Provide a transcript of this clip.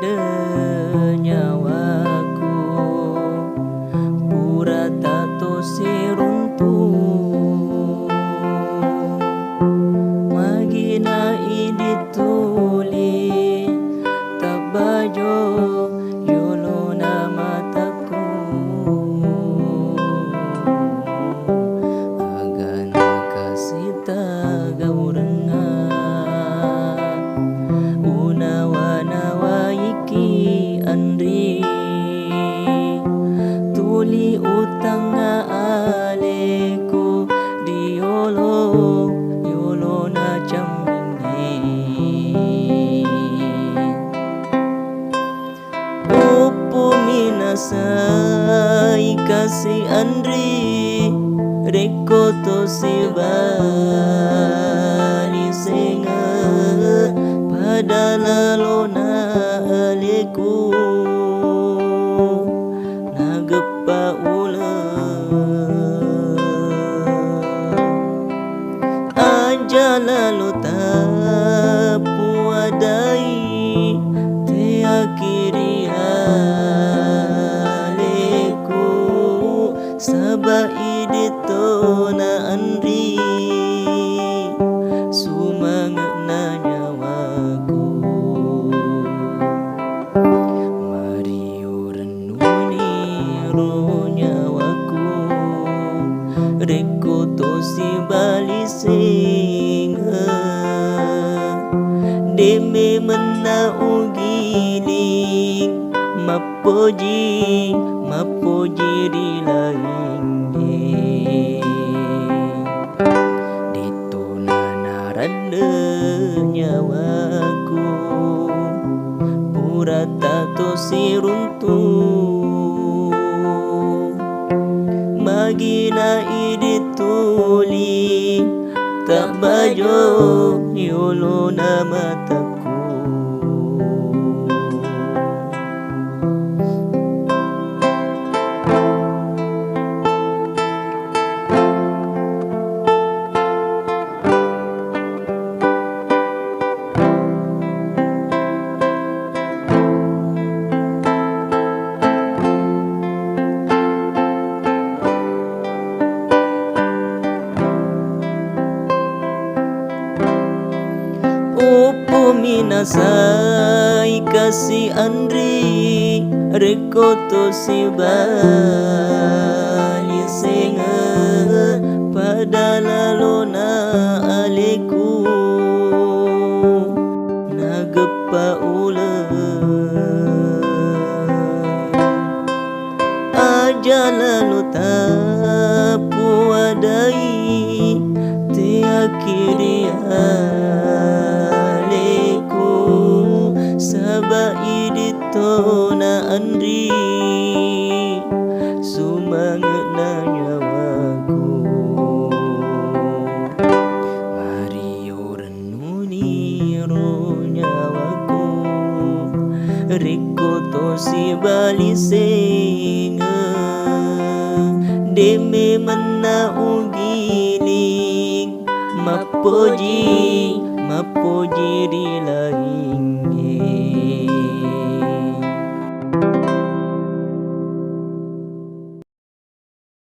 rada nyawaku, pura tato seruntuh, magina idituli tabajo yulo na mataku, agana kasita gaurenga unawa-nawaiki andri, tuli utang na aleku di yolo na camini. Opo minasai kasi andri, reko to si bali senga pada lalo na aleku nagepa ulang aja lalu tapu adai te akhiri aleku saba idito na andri sumangat na nyawaku, Mario renuni ro nyawaku, reko to si bali singa deme mena ugiling mapoji rilaingge dituna rada nyawaku, pura tato seruntuh, magina idituli tak bajo yolo na mataku. Opo minasai kasi andri, reko to si bali senga pada lalo na aleku nagepa ulang aja lalu tapu adai te akhiri saba idito na andri sumangat na nyawaku, Mario renuni ro nyawaku, reko to si bali senga deme mena ugiling mapoji rilaing